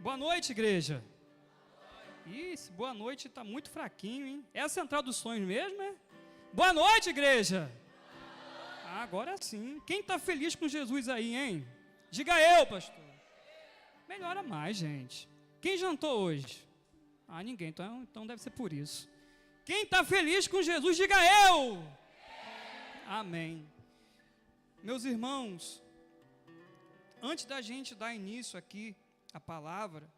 Boa noite, igreja. Ih, boa noite está muito fraquinho, hein? É a central dos sonhos mesmo, é? Boa noite, igreja. Ah, agora sim. Quem está feliz com Jesus aí, hein? Diga eu, pastor. Melhora mais, gente. Quem jantou hoje? Ah, ninguém. Então deve ser por isso. Quem está feliz com Jesus, diga eu. Amém. Meus irmãos, antes da gente dar início aqui à palavra,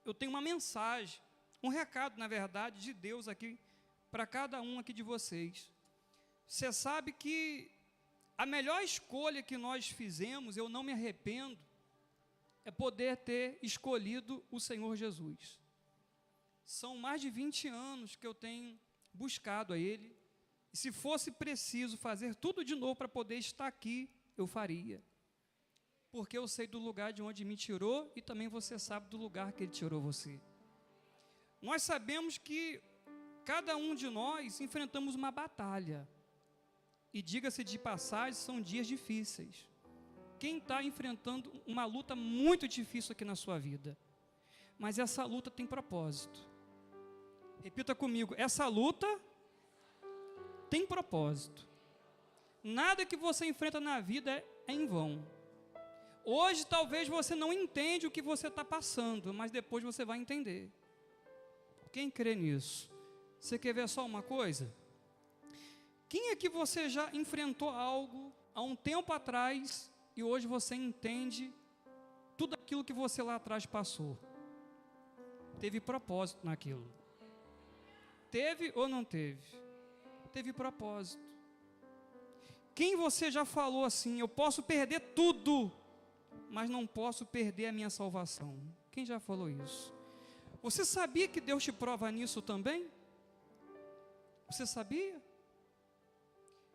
eu tenho uma mensagem, um recado, na verdade, de Deus aqui, para cada um aqui de vocês. Você sabe que a melhor escolha que nós fizemos, eu não me arrependo, é poder ter escolhido o Senhor Jesus. São mais de 20 anos que eu tenho buscado a Ele, e se fosse preciso fazer tudo de novo para poder estar aqui, eu faria. Porque eu sei do lugar de onde me tirou e também você sabe do lugar que Ele tirou você. Nós sabemos que cada um de nós enfrentamos uma batalha. E diga-se de passagem, são dias difíceis. Quem está enfrentando uma luta muito difícil aqui na sua vida? Mas essa luta tem propósito. Repita comigo, essa luta tem propósito. Nada que você enfrenta na vida é em vão. Hoje talvez você não entende o que você está passando, mas depois você vai entender. Quem crê nisso? Você quer ver só uma coisa? Quem é que você já enfrentou algo há um tempo atrás e hoje você entende tudo aquilo que você lá atrás passou? Teve propósito naquilo. Teve ou não teve? Teve propósito. Quem você já falou assim, eu posso perder tudo, mas não posso perder a minha salvação? Quem já falou isso? Você sabia que Deus te prova nisso também? Você sabia?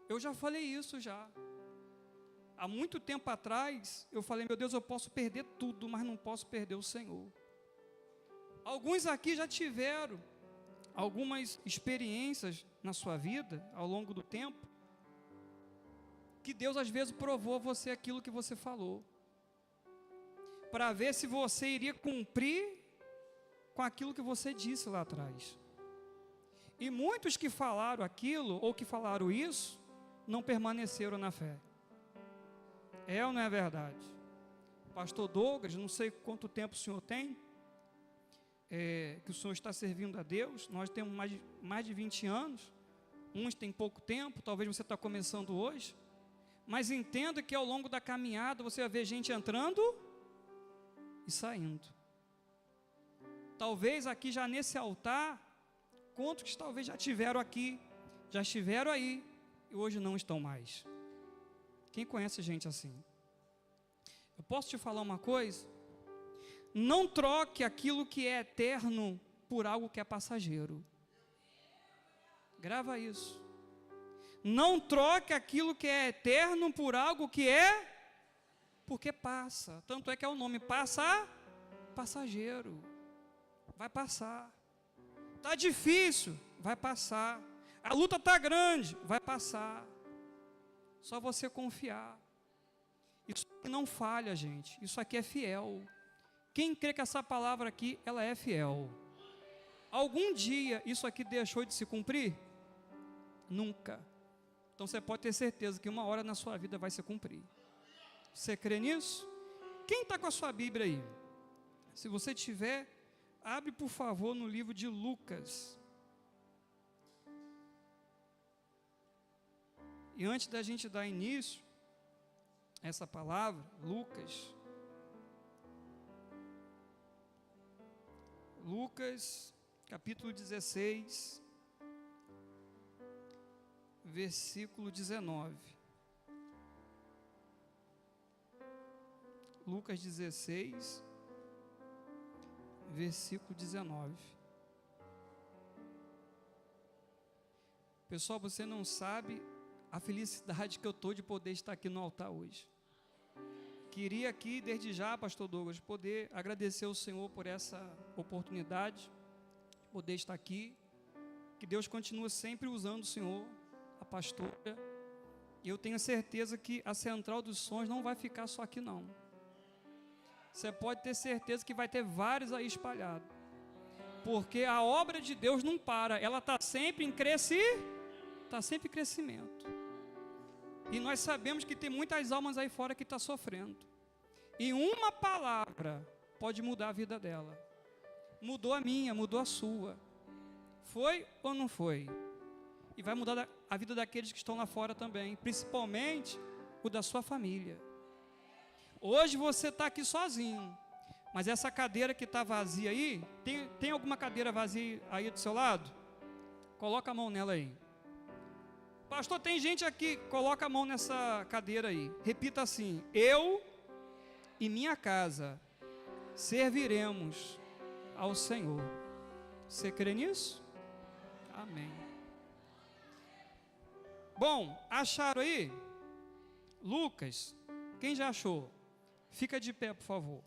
Eu já falei isso já. Há muito tempo atrás, eu falei, meu Deus, eu posso perder tudo, mas não posso perder o Senhor. Alguns aqui já tiveram algumas experiências na sua vida, ao longo do tempo, que Deus às vezes provou você aquilo que você falou, para ver se você iria cumprir com aquilo que você disse lá atrás. E muitos que falaram aquilo, ou que falaram isso, não permaneceram na fé. É ou não é verdade? Pastor Douglas, não sei quanto tempo o senhor tem, que o senhor está servindo a Deus. Nós temos mais de 20 anos, uns têm pouco tempo, talvez você está começando hoje, mas entenda que ao longo da caminhada você vai ver gente entrando e saindo. Talvez aqui já nesse altar, quantos que talvez já tiveram aqui, já estiveram aí e hoje não estão mais? Quem conhece gente assim? Eu posso te falar uma coisa? Não troque aquilo que é eterno por algo que é passageiro. Grava isso. Não troque aquilo que é eterno por algo que é, porque passa. Tanto é que é o nome, passageiro. Vai passar. Está difícil, vai passar. A luta está grande, vai passar. Só você confiar. Isso aqui não falha, gente. Isso aqui é fiel. Quem crê que essa palavra aqui, ela é fiel? Algum dia isso aqui deixou de se cumprir? Nunca. Então você pode ter certeza que uma hora na sua vida vai se cumprir. Você crê nisso? Quem está com a sua Bíblia aí? Se você tiver, abre por favor no livro de Lucas. E antes da gente dar início a essa palavra, Lucas, capítulo 16, versículo 19. Lucas 16, versículo 19. Pessoal, você não sabe a felicidade que eu estou de poder estar aqui no altar hoje. Queria aqui, desde já, pastor Douglas, poder agradecer ao Senhor por essa oportunidade, de poder estar aqui. Que Deus continue sempre usando o Senhor, a pastora. E eu tenho certeza que a Central dos Sonhos não vai ficar só aqui não. você pode ter certeza que vai ter vários aí espalhados. Porque a obra de Deus não para, ela está sempre em crescimento. E nós sabemos que tem muitas almas aí fora que estão sofrendo. E uma palavra pode mudar a vida dela. Mudou a minha, mudou a sua. Foi ou não foi? E vai mudar a vida daqueles que estão lá fora também, principalmente o da sua família. Hoje você está aqui sozinho, mas essa cadeira que está vazia aí, tem alguma cadeira vazia aí do seu lado? Coloca a mão nela aí. Pastor, tem gente aqui, coloca a mão nessa cadeira aí. Repita assim: eu e minha casa serviremos ao Senhor. Você crê nisso? Amém. Bom, acharam aí? Lucas, quem já achou? Fica de pé, por favor.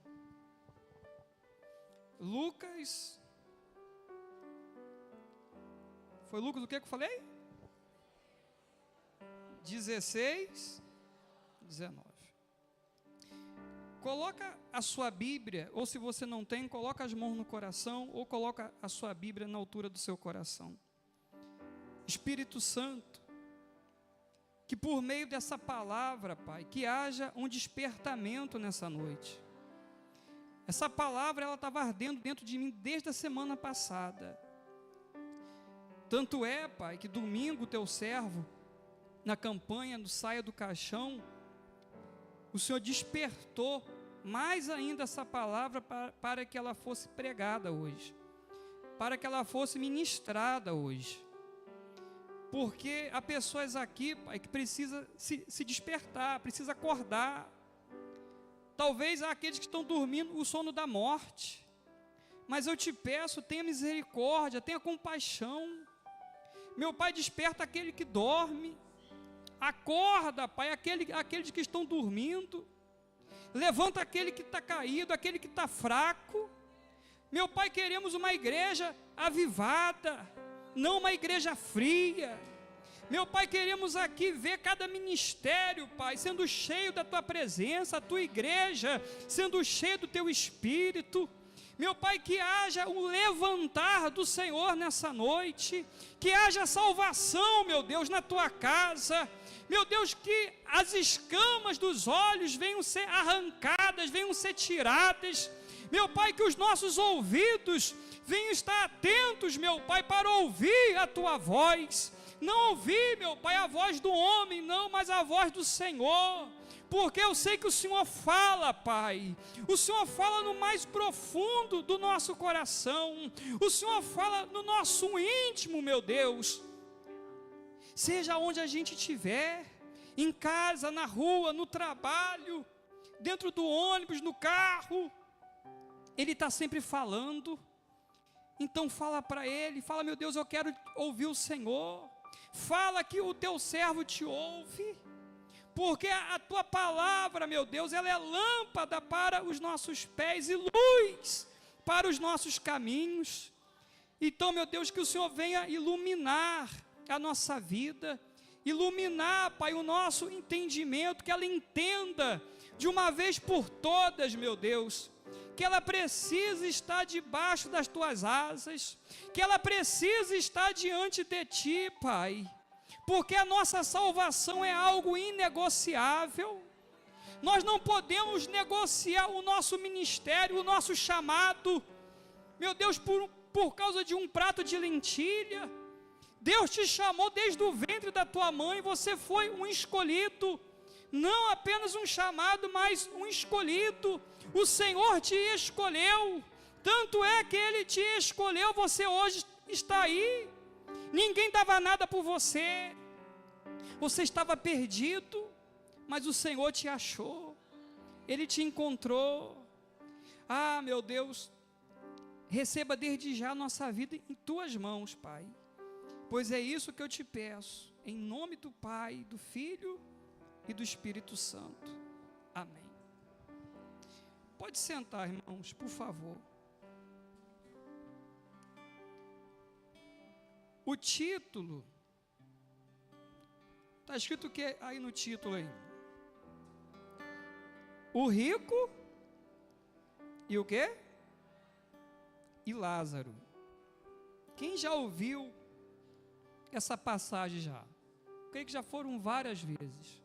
Lucas. Foi Lucas o que eu falei? 16, 19. Coloca a sua Bíblia, ou se você não tem, coloca as mãos no coração, ou coloca a sua Bíblia na altura do seu coração. Espírito Santo, que por meio dessa palavra, Pai, que haja um despertamento nessa noite. Essa palavra, ela estava ardendo dentro de mim desde a semana passada. Tanto é, Pai, que domingo o teu servo, na campanha do Saia do Caixão, o Senhor despertou mais ainda essa palavra para que ela fosse pregada hoje, para que ela fosse ministrada hoje. Porque há pessoas aqui, Pai, que precisam se despertar, precisam acordar. Talvez há aqueles que estão dormindo o sono da morte. Mas eu te peço, tenha misericórdia, tenha compaixão. Meu Pai, desperta aquele que dorme. Acorda, Pai, aqueles que estão dormindo. Levanta aquele que está caído, aquele que está fraco. Meu Pai, queremos uma igreja avivada, não uma igreja fria. Meu Pai, queremos aqui ver cada ministério, Pai, sendo cheio da Tua presença, a Tua igreja sendo cheia do Teu Espírito. Meu Pai, que haja um levantar do Senhor nessa noite, que haja salvação, meu Deus, na Tua casa. Meu Deus, que as escamas dos olhos venham ser arrancadas, venham ser tiradas. Meu Pai, que os nossos ouvidos venham estar atentos, meu Pai, para ouvir a Tua voz. Não ouvir, meu Pai, a voz do homem, não, mas a voz do Senhor. Porque eu sei que o Senhor fala, Pai. O Senhor fala no mais profundo do nosso coração. O Senhor fala no nosso íntimo, meu Deus. Seja onde a gente estiver, em casa, na rua, no trabalho, dentro do ônibus, no carro, Ele está sempre falando. Então fala para Ele, fala: meu Deus, eu quero ouvir o Senhor. Fala que o teu servo te ouve, porque a tua palavra, meu Deus, ela é lâmpada para os nossos pés e luz para os nossos caminhos. Então, meu Deus, que o Senhor venha iluminar a nossa vida, iluminar, Pai, o nosso entendimento, que ela entenda de uma vez por todas, meu Deus, que ela precisa estar debaixo das tuas asas, que ela precisa estar diante de ti, Pai, porque a nossa salvação é algo inegociável. Nós não podemos negociar o nosso ministério, o nosso chamado, meu Deus, por causa de um prato de lentilha. Deus te chamou desde o ventre da tua mãe, você foi um escolhido, não apenas um chamado, mas um escolhido. O Senhor te escolheu, tanto é que Ele te escolheu, você hoje está aí. Ninguém dava nada por você, você estava perdido, mas o Senhor te achou, Ele te encontrou. Ah, meu Deus, receba desde já a nossa vida em Tuas mãos, Pai, pois é isso que eu te peço, em nome do Pai, do Filho e do Espírito Santo. Amém. Pode sentar, irmãos, por favor. O título, está escrito o que aí no título aí? O rico e o quê? E Lázaro. Quem já ouviu essa passagem já? Creio que já foram várias vezes.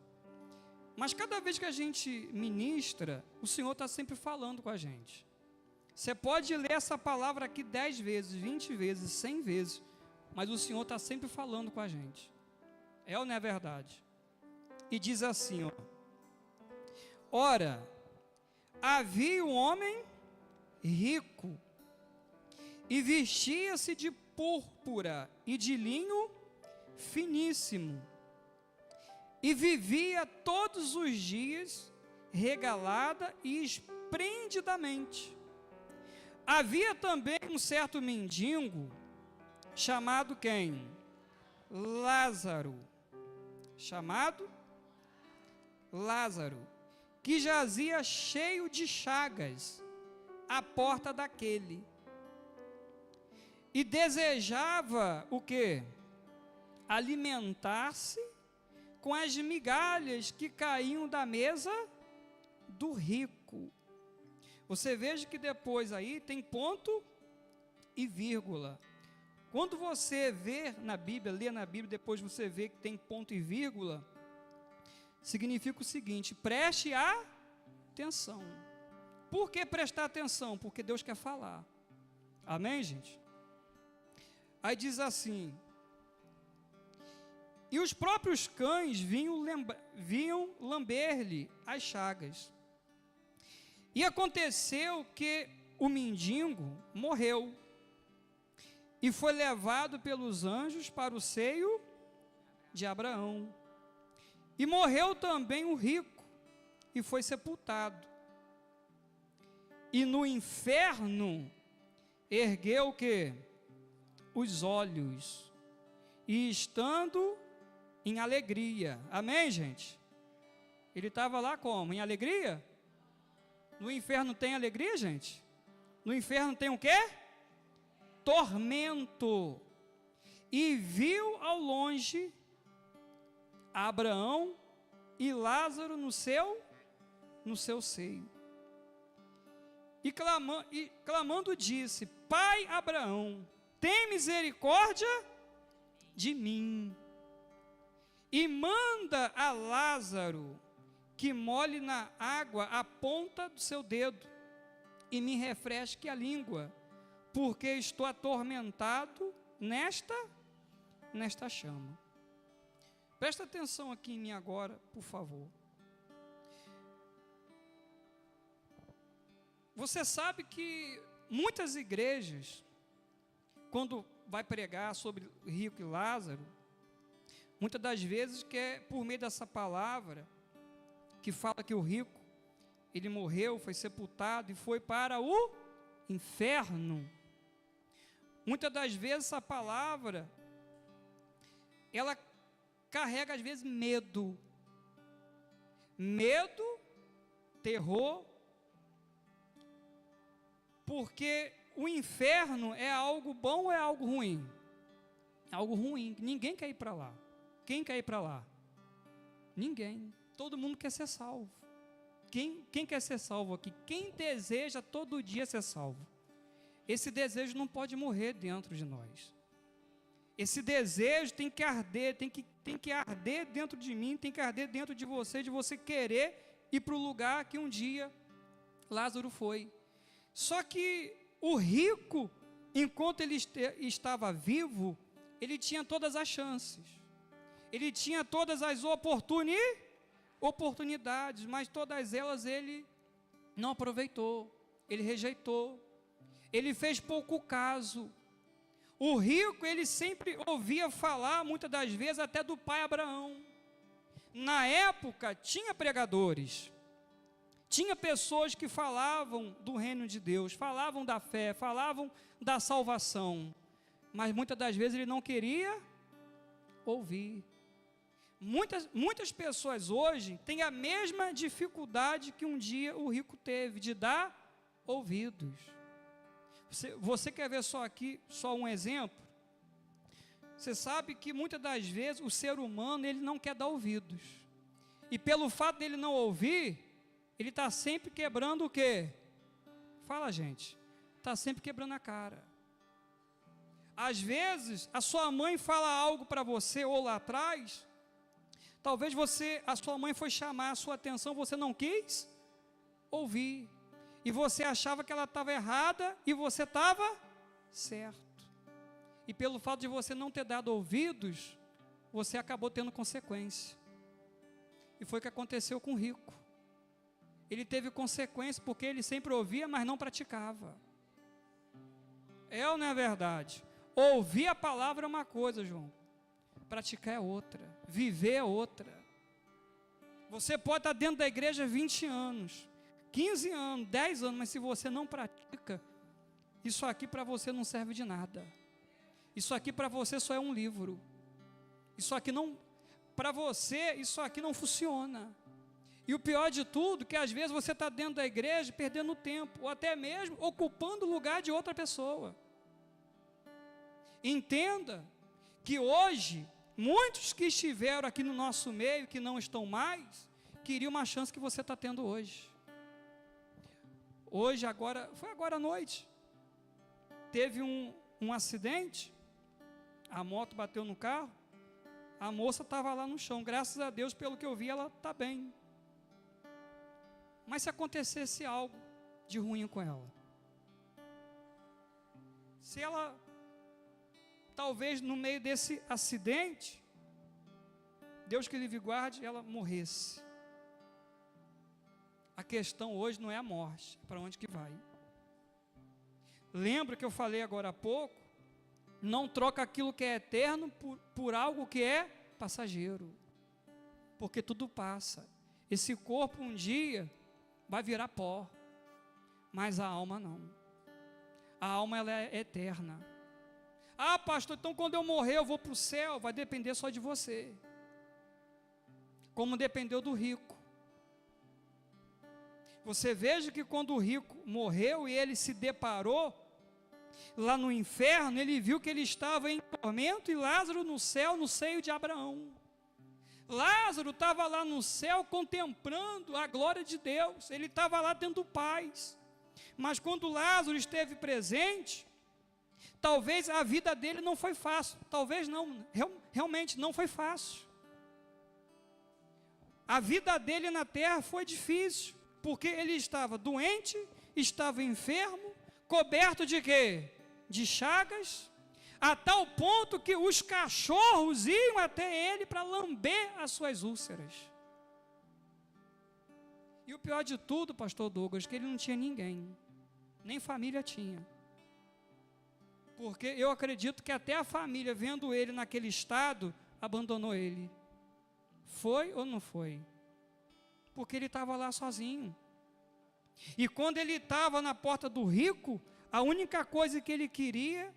Mas cada vez que a gente ministra, o Senhor está sempre falando com a gente. Você pode ler essa palavra aqui 10 vezes, 20 vezes, 100 vezes, mas o Senhor está sempre falando com a gente. É ou não é verdade? E diz assim, ó: ora, havia um homem rico, e vestia-se de púrpura e de linho finíssimo, e vivia todos os dias regalada e esplendidamente. Havia também um certo mendigo, chamado quem? Lázaro. Chamado Lázaro, que jazia cheio de chagas à porta daquele, e desejava o quê? Alimentar-se com as migalhas que caíam da mesa do rico. Você veja que depois aí tem ponto e vírgula. Quando você vê na Bíblia, lê na Bíblia, depois você vê que tem ponto e vírgula, significa o seguinte: preste atenção. Por que prestar atenção? Porque Deus quer falar. Amém, gente? Aí diz assim: e os próprios cães vinham lamber-lhe as chagas. E aconteceu que o mendigo morreu, e foi levado pelos anjos para o seio de Abraão. E morreu também o rico, e foi sepultado. E no inferno ergueu o quê? Os olhos, e estando em alegria. Amém, gente? Ele estava lá como? Em alegria? No inferno tem alegria, gente? No inferno tem o quê? Tormento. E viu ao longe Abraão e Lázaro no seu seio. E clamando disse: Pai Abraão, tem misericórdia de mim, e manda a Lázaro que molhe na água a ponta do seu dedo e me refresque a língua, porque estou atormentado nesta chama. Presta atenção aqui em mim agora, por favor. Você sabe que muitas igrejas, quando vai pregar sobre rico e Lázaro, muitas das vezes que é por meio dessa palavra, que fala que o rico, ele morreu, foi sepultado e foi para o inferno. Muitas das vezes essa palavra, ela carrega às vezes medo, terror, porque o inferno é algo bom ou é algo ruim? É algo ruim, ninguém quer ir para lá. Quem quer ir para lá? Ninguém, todo mundo quer ser salvo. Quem quer ser salvo aqui? Quem deseja todo dia ser salvo? Esse desejo não pode morrer dentro de nós. Esse desejo tem que arder, tem que arder dentro de mim, tem que arder dentro de você querer ir para o lugar que um dia Lázaro foi. Só que o rico, enquanto ele estava vivo, ele tinha todas as chances, ele tinha todas as oportunidades, mas todas elas ele não aproveitou, ele rejeitou, ele fez pouco caso. O rico, ele sempre ouvia falar, muitas das vezes, até do pai Abraão. Na época, tinha pregadores, tinha pessoas que falavam do reino de Deus, falavam da fé, falavam da salvação, mas muitas das vezes ele não queria ouvir. Muitas pessoas hoje têm a mesma dificuldade que um dia o rico teve, de dar ouvidos. Você quer ver só aqui, só um exemplo? Você sabe que muitas das vezes o ser humano, ele não quer dar ouvidos, e pelo fato dele não ouvir, ele está sempre quebrando o quê? Fala, gente. Está sempre quebrando a cara. Às vezes, a sua mãe fala algo para você, ou lá atrás, talvez a sua mãe foi chamar a sua atenção, você não quis ouvir. E você achava que ela estava errada e você estava certo. E pelo fato de você não ter dado ouvidos, você acabou tendo consequência. E foi o que aconteceu com o rico. Ele teve consequência porque ele sempre ouvia, mas não praticava. É ou não é verdade? Ouvir a palavra é uma coisa, João. Praticar é outra. Viver é outra. Você pode estar dentro da igreja 20 anos, 15 anos, 10 anos, mas se você não pratica, isso aqui para você não serve de nada. Isso aqui para você só é um livro. Isso aqui não, para você, isso aqui não funciona. E o pior de tudo, que às vezes você está dentro da igreja perdendo tempo, ou até mesmo ocupando o lugar de outra pessoa. Entenda que hoje, muitos que estiveram aqui no nosso meio, que não estão mais, queriam uma chance que você está tendo hoje. Hoje, foi agora à noite, teve um acidente, a moto bateu no carro, a moça estava lá no chão, graças a Deus, pelo que eu vi, ela está bem. Mas se acontecesse algo de ruim com ela, se ela, talvez no meio desse acidente, Deus que livre e guarde, ela morresse. A questão hoje não é a morte, é para onde que vai. Lembra que eu falei agora há pouco? Não troca aquilo que é eterno por algo que é passageiro. Porque tudo passa. Esse corpo um dia vai virar pó, mas a alma não. A alma ela é eterna. Ah, pastor, então quando eu morrer eu vou para o céu, vai depender só de você. Como dependeu do rico. Você veja que quando o rico morreu e ele se deparou lá no inferno, ele viu que ele estava em tormento e Lázaro no céu, no seio de Abraão. Lázaro estava lá no céu contemplando a glória de Deus, ele estava lá tendo paz. Mas quando Lázaro esteve presente, talvez a vida dele não foi fácil, talvez não, realmente não foi fácil. A vida dele na terra foi difícil, porque ele estava doente, estava enfermo, coberto de quê? De chagas, a tal ponto que os cachorros iam até ele para lamber as suas úlceras. E o pior de tudo, pastor Douglas, que ele não tinha ninguém, nem família tinha. Porque eu acredito que até a família, vendo ele naquele estado, abandonou ele. Foi ou não foi? Porque ele estava lá sozinho. E quando ele estava na porta do rico, a única coisa que ele queria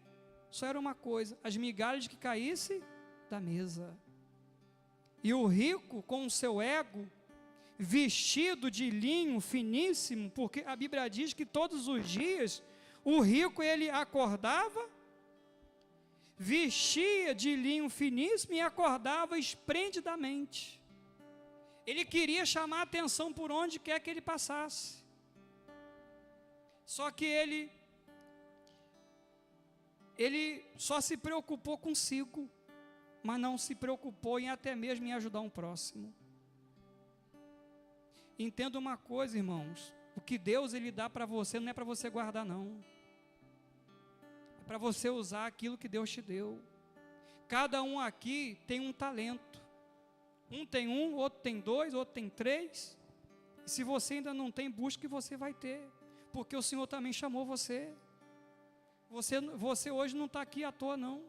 só era uma coisa: as migalhas que caíssem da mesa. E o rico, com o seu ego, vestido de linho finíssimo, porque a Bíblia diz que todos os dias o rico ele acordava, vestia de linho finíssimo e acordava esplendidamente. Ele queria chamar a atenção por onde quer que ele passasse. Só que ele só se preocupou consigo, mas não se preocupou em até mesmo em ajudar um próximo. Entenda uma coisa, irmãos, o que Deus ele dá para você não é para você guardar não. É para você usar aquilo que Deus te deu. Cada um aqui tem um talento. Um tem um, outro tem dois, outro tem três. E se você ainda não tem, busque que você vai ter. Porque o Senhor também chamou você. Você hoje não está aqui à toa não.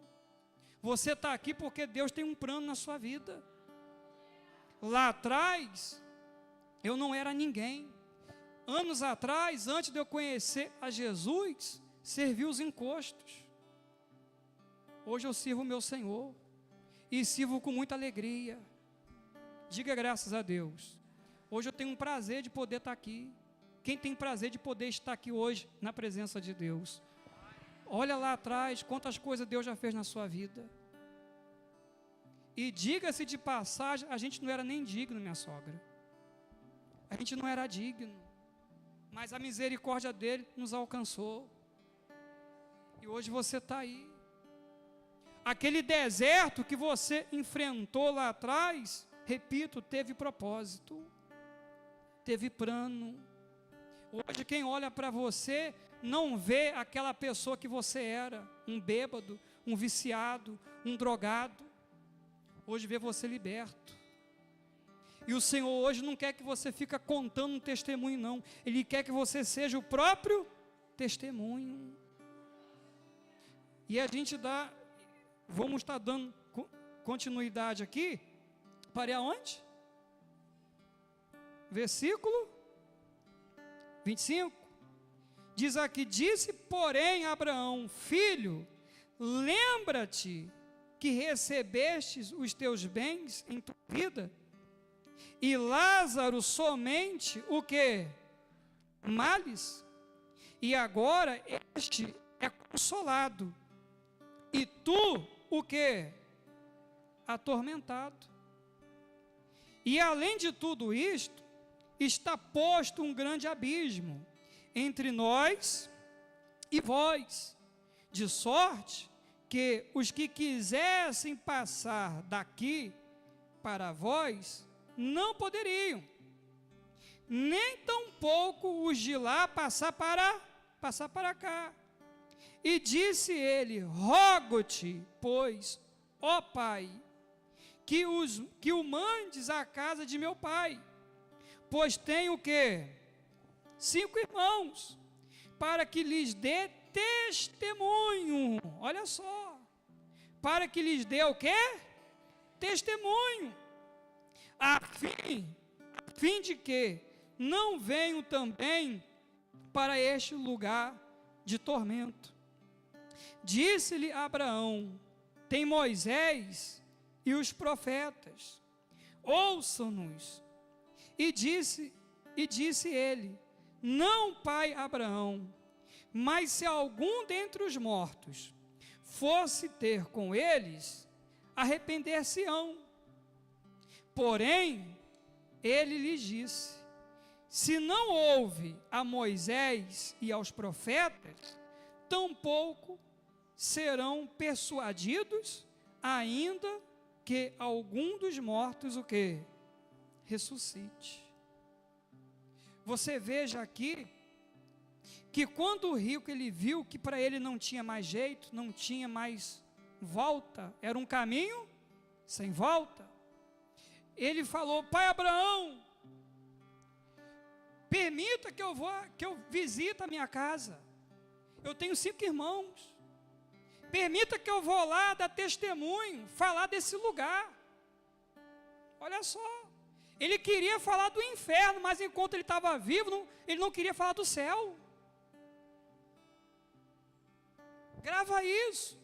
Você está aqui porque Deus tem um plano na sua vida. Lá atrás, eu não era ninguém. Anos atrás, antes de eu conhecer a Jesus, servi os encostos. Hoje eu sirvo o meu Senhor. E sirvo com muita alegria. Diga graças a Deus. Hoje eu tenho um prazer de poder estar aqui. Quem tem prazer de poder estar aqui hoje na presença de Deus? Olha lá atrás quantas coisas Deus já fez na sua vida. E diga-se de passagem, a gente não era nem digno, minha sogra. A gente não era digno. mas a misericórdia dele nos alcançou. E hoje você está aí. Aquele deserto que você enfrentou lá atrás, repito, teve propósito, teve plano. Hoje quem olha para você não vê aquela pessoa que você era, um bêbado, um viciado, um drogado. Hoje vê você liberto. E o Senhor hoje não quer que você fique contando um testemunho, não. Ele quer que você seja o próprio testemunho. E a gente vamos estar dando continuidade aqui. Parei aonde? Versículo 25. Diz aqui, disse porém Abraão, filho, lembra-te que recebestes os teus bens em tua vida, e Lázaro somente o que? Males, e agora este é consolado, e tu o que? Atormentado. E além de tudo isto, está posto um grande abismo entre nós e vós, de sorte que os que quisessem passar daqui para vós, não poderiam, nem tampouco os de lá passar para cá. E disse ele, rogo-te, pois, ó Pai, que o mandes à casa de meu pai, pois tenho o quê? 5 irmãos, para que lhes dê testemunho. Olha só, para que lhes dê o quê? Testemunho, a fim de que não venham também para este lugar de tormento. Disse-lhe Abraão, tem Moisés e os profetas, ouçam-nos. E disse ele, não, pai Abraão, mas se algum dentre os mortos fosse ter com eles, arrepender-se-ão. Porém, ele lhes disse, se não houve a Moisés e aos profetas, tampouco serão persuadidos, ainda que algum dos mortos o quê? Ressuscite. Você veja aqui que quando o rico ele viu que para ele não tinha mais jeito, não tinha mais volta, era um caminho sem volta, ele falou, pai Abraão, permita que eu visite a minha casa, eu tenho 5 irmãos, permita que eu vou lá dar testemunho, falar desse lugar. Olha só, ele queria falar do inferno, mas enquanto ele estava vivo, ele não queria falar do céu. Grava isso.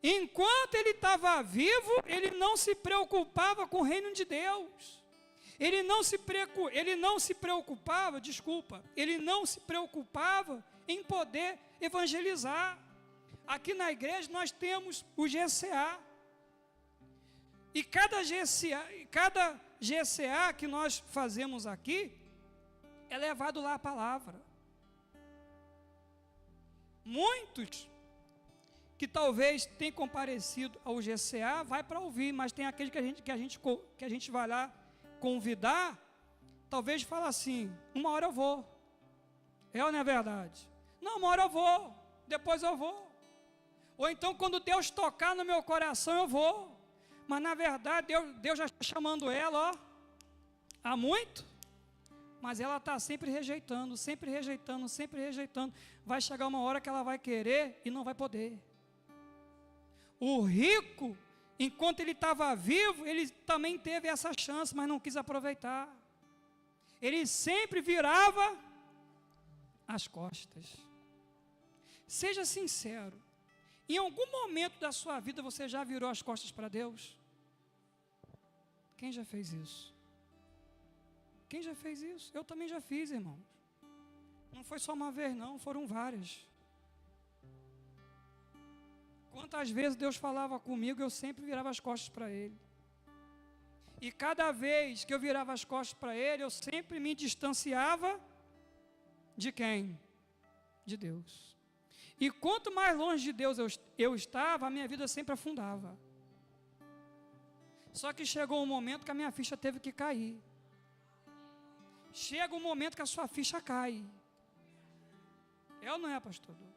Enquanto ele estava vivo, ele não se preocupava com o reino de Deus. Ele não se preocupava em poder evangelizar. Aqui na igreja nós temos o GCA. E cada GCA que nós fazemos aqui, é levado lá a palavra. Muitos que talvez tenham comparecido ao GCA, vai para ouvir, mas tem aquele que a gente vai lá convidar, talvez fala assim, uma hora eu vou. É ou não é verdade? Não, uma hora eu vou, depois eu vou. Ou então quando Deus tocar no meu coração eu vou. Mas na verdade Deus já está chamando ela, ó, há muito, mas ela está sempre rejeitando, sempre rejeitando, sempre rejeitando. Vai chegar uma hora que ela vai querer e não vai poder. O rico, enquanto ele estava vivo, ele também teve essa chance, mas não quis aproveitar. Ele sempre virava as costas. Seja sincero. Em algum momento da sua vida você já virou as costas para Deus? Quem já fez isso? Quem já fez isso? Eu também já fiz, irmãos. Não foi só uma vez não, foram várias. Quantas vezes Deus falava comigo, eu sempre virava as costas para Ele. E cada vez que eu virava as costas para Ele, eu sempre me distanciava De quem? De Deus. E quanto mais longe de Deus eu estava, a minha vida sempre afundava. Só que chegou um momento que a minha ficha teve que cair. Chega um momento que a sua ficha cai. É ou não é, pastor Douglas?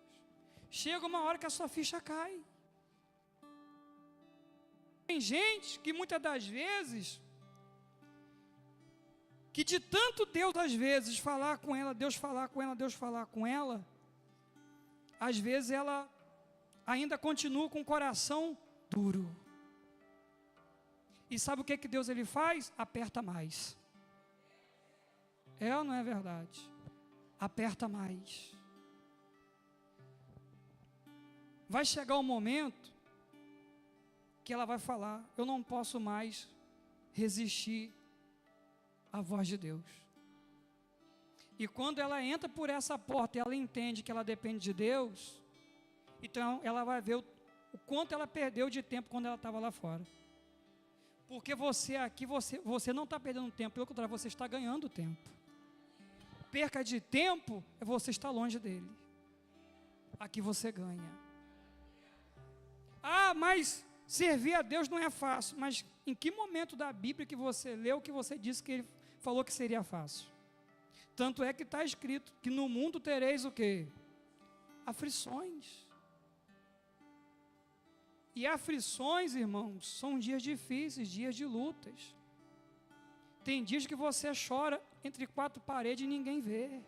Chega uma hora que a sua ficha cai. Tem gente que muitas das vezes, que de tanto Deus às vezes falar com ela, Deus falar com ela, Deus falar com ela, às vezes ela ainda continua com o coração duro. E sabe o que Deus ele faz? Aperta mais. É ou não é verdade? Aperta mais. Vai chegar um momento que ela vai falar: eu não posso mais resistir à voz de Deus. E quando ela entra por essa porta e ela entende que ela depende de Deus, então ela vai ver o quanto ela perdeu de tempo quando ela estava lá fora. Porque você aqui, você não está perdendo tempo, pelo contrário, você está ganhando tempo. Perca de tempo é você estar longe dele. Aqui você ganha. Ah, mas servir a Deus não é fácil. Mas em que momento da Bíblia que você leu que você disse que ele falou que seria fácil? Tanto é que está escrito que no mundo tereis o quê? Aflições. E aflições, irmãos, são dias difíceis, dias de lutas. Tem dias que você chora entre quatro paredes e ninguém vê.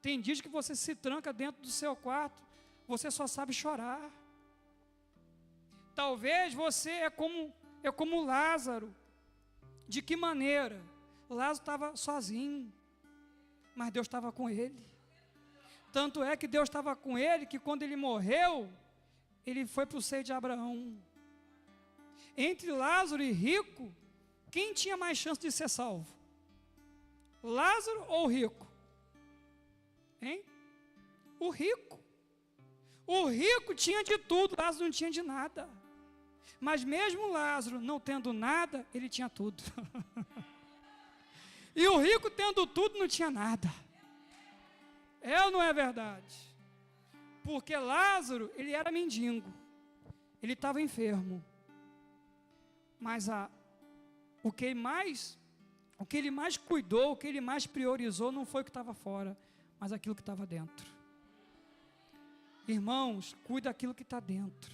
Tem dias que você se tranca dentro do seu quarto, você só sabe chorar. Talvez você é como Lázaro. De que maneira? Lázaro estava sozinho, mas Deus estava com ele. Tanto é que Deus estava com ele, que quando ele morreu, ele foi para o seio de Abraão. Entre Lázaro e rico, quem tinha mais chance de ser salvo? Lázaro ou o rico? Hein? O rico. O rico tinha de tudo, Lázaro não tinha de nada. Mas mesmo Lázaro não tendo nada, ele tinha tudo. E o rico tendo tudo, não tinha nada. É ou não é verdade? Porque Lázaro, ele era mendigo. Ele estava enfermo. Mas o que ele mais cuidou, o que ele mais priorizou, não foi o que estava fora, mas aquilo que estava dentro. Irmãos, cuida daquilo que está dentro.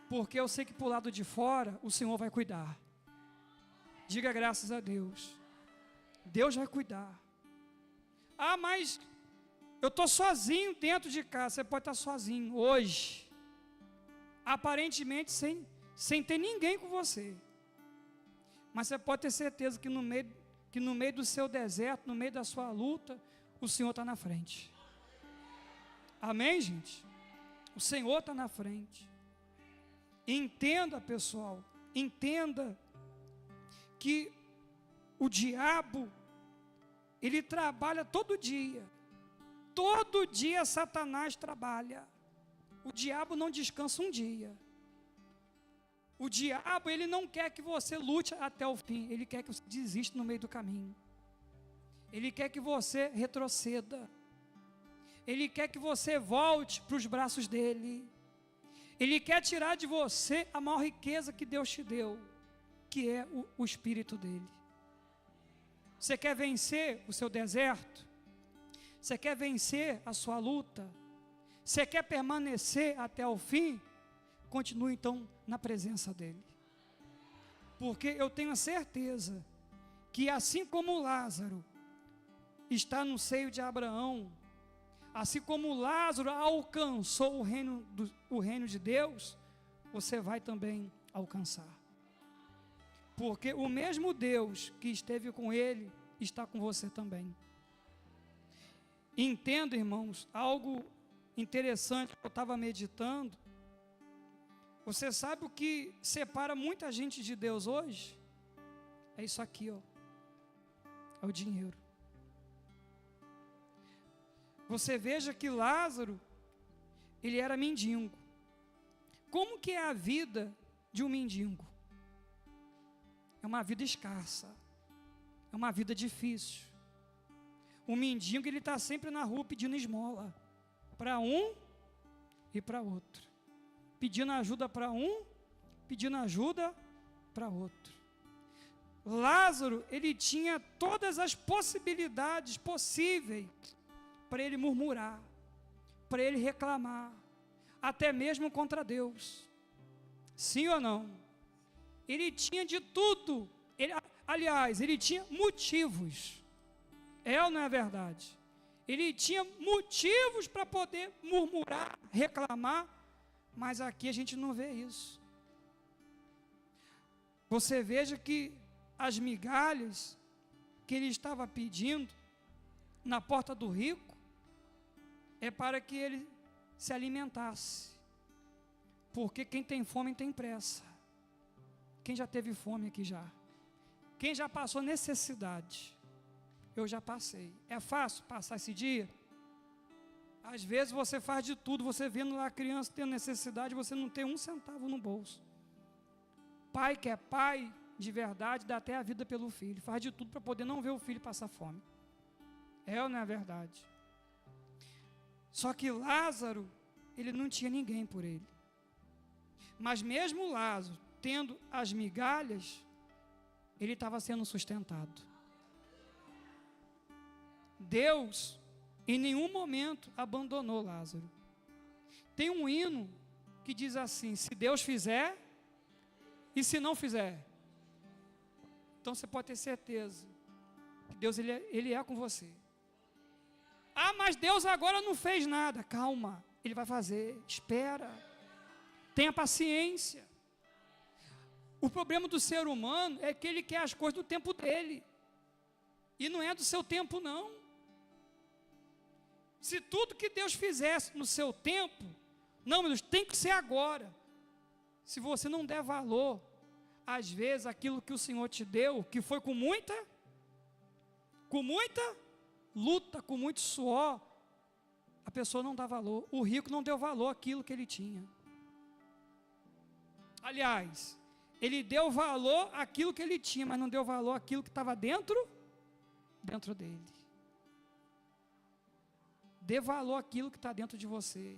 Porque eu sei que por lado de fora, o Senhor vai cuidar. Diga graças a Deus. Deus vai cuidar. Ah, mas eu estou sozinho dentro de casa. Você pode estar sozinho hoje, aparentemente sem ter ninguém com você. Mas você pode ter certeza que no meio do seu deserto, no meio da sua luta, o Senhor está na frente. Amém, gente? O Senhor está na frente. Entenda, pessoal, entenda que o diabo, ele trabalha todo dia. Todo dia Satanás trabalha. O diabo não descansa um dia. O diabo, ele não quer que você lute até o fim. Ele quer que você desista no meio do caminho. Ele quer que você retroceda. Ele quer que você volte para os braços dele. Ele quer tirar de você a maior riqueza que Deus te deu, que é o Espírito dele. Você quer vencer o seu deserto? Você quer vencer a sua luta? Você quer permanecer até o fim? Continue então na presença dele. Porque eu tenho a certeza que assim como Lázaro está no seio de Abraão, assim como Lázaro alcançou o reino de Deus, você vai também alcançar. Porque o mesmo Deus que esteve com ele, está com você também. Entenda, irmãos, algo interessante que eu estava meditando. Você sabe o que separa muita gente de Deus hoje? É isso aqui, ó. É o dinheiro. Você veja que Lázaro, ele era mendigo. Como que é a vida de um mendigo? É uma vida escassa. É uma vida difícil. O mendigo, ele está sempre na rua pedindo esmola, para um e para outro, pedindo ajuda para um, pedindo ajuda para outro. Lázaro, ele tinha todas as possibilidades possíveis para ele murmurar, para ele reclamar, até mesmo contra Deus. Sim ou não? Ele tinha de tudo. Aliás, ele tinha motivos. É ou não é verdade? Ele tinha motivos para poder murmurar, reclamar, mas aqui a gente não vê isso. Você veja que as migalhas que ele estava pedindo na porta do rico é para que ele se alimentasse. Porque quem tem fome tem pressa. Quem já teve fome aqui já? Quem já passou necessidade? Eu já passei. É fácil passar esse dia? Às vezes você faz de tudo, você vendo lá a criança tendo necessidade, você não tem um centavo no bolso. Pai que é pai de verdade, dá até a vida pelo filho, faz de tudo para poder não ver o filho passar fome. É ou não é verdade? Só que Lázaro, ele não tinha ninguém por ele. Mas mesmo Lázaro, tendo as migalhas, ele estava sendo sustentado. Deus, em nenhum momento, abandonou Lázaro. Tem um hino que diz assim: se Deus fizer, e se não fizer. Então você pode ter certeza que Deus ele é com você. Ah, mas Deus agora não fez nada. Calma, Ele vai fazer. Espera. Tenha paciência. O problema do ser humano é que ele quer as coisas do tempo dele. E não é do seu tempo, não. Se tudo que Deus fizesse no seu tempo, não, meu Deus, tem que ser agora. Se você não der valor, às vezes aquilo que o Senhor te deu, que foi com muita luta, com muito suor, a pessoa não dá valor. O rico não deu valor àquilo que ele tinha. Aliás, ele deu valor àquilo que ele tinha, mas não deu valor àquilo que estava dentro dele. Dê valor àquilo que está dentro de você.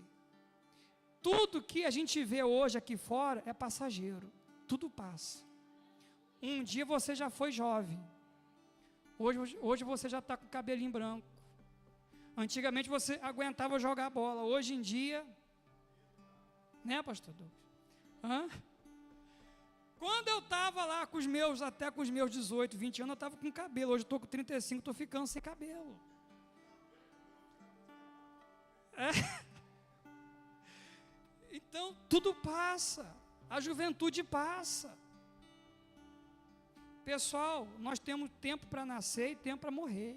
Tudo que a gente vê hoje aqui fora é passageiro. Tudo passa. Um dia você já foi jovem. Hoje você já está com o cabelinho branco. Antigamente você aguentava jogar bola. Hoje em dia, né, pastor Douglas? Quando eu estava lá até com os meus 18, 20 anos, eu estava com cabelo. Hoje eu estou com 35, estou ficando sem cabelo. Então, tudo passa. A juventude passa. Pessoal, nós temos tempo para nascer e tempo para morrer.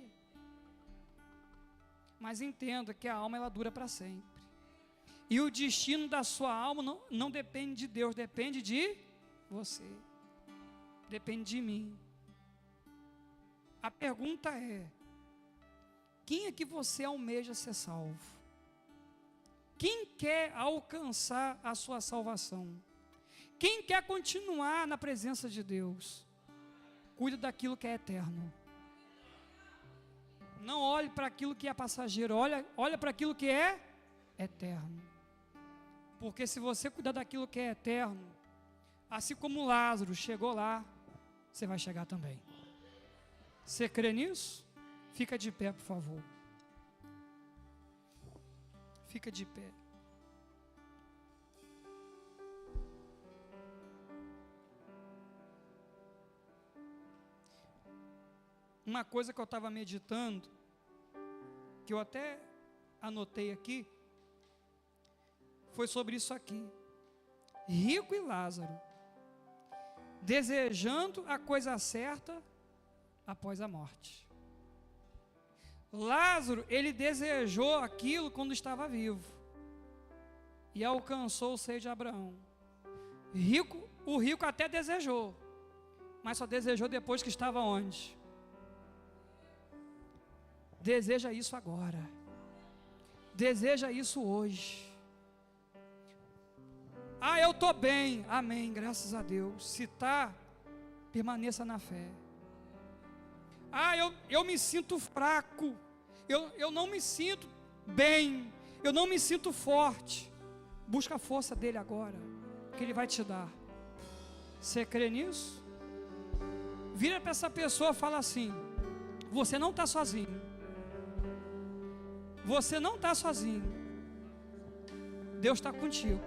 Mas entenda que a alma ela dura para sempre. E o destino da sua alma não depende de Deus, depende de você. Depende de mim. A pergunta é: quem é que você almeja ser salvo? Quem quer alcançar a sua salvação? Quem quer continuar na presença de Deus? Cuide daquilo que é eterno. Não olhe para aquilo que é passageiro, olha para aquilo que é eterno. Porque se você cuidar daquilo que é eterno, assim como Lázaro chegou lá, você vai chegar também. Você crê nisso? Fica de pé, por favor. Fica de pé. Uma coisa que eu estava meditando, que eu até anotei aqui, foi sobre isso aqui. Rico e Lázaro, desejando a coisa certa após a morte. Lázaro, ele desejou aquilo quando estava vivo e alcançou o seio de Abraão. O rico até desejou, mas só desejou depois que estava onde? Deseja isso agora. Deseja isso hoje. Ah, eu estou bem. Amém, graças a Deus. Se está, permaneça na fé. Ah, eu me sinto fraco. eu não me sinto bem, eu não me sinto forte. Busca a força dele agora, que ele vai te dar. Você crê nisso? Vira para essa pessoa e fala assim: você não está sozinho. Você não está sozinho. Deus está contigo.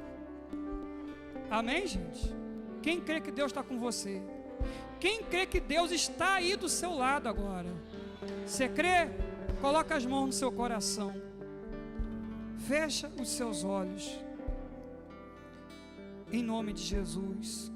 Amém, gente? Quem crê que Deus está com você? Quem crê que Deus está aí do seu lado agora? Você crê? Coloca as mãos no seu coração. Fecha os seus olhos. Em nome de Jesus.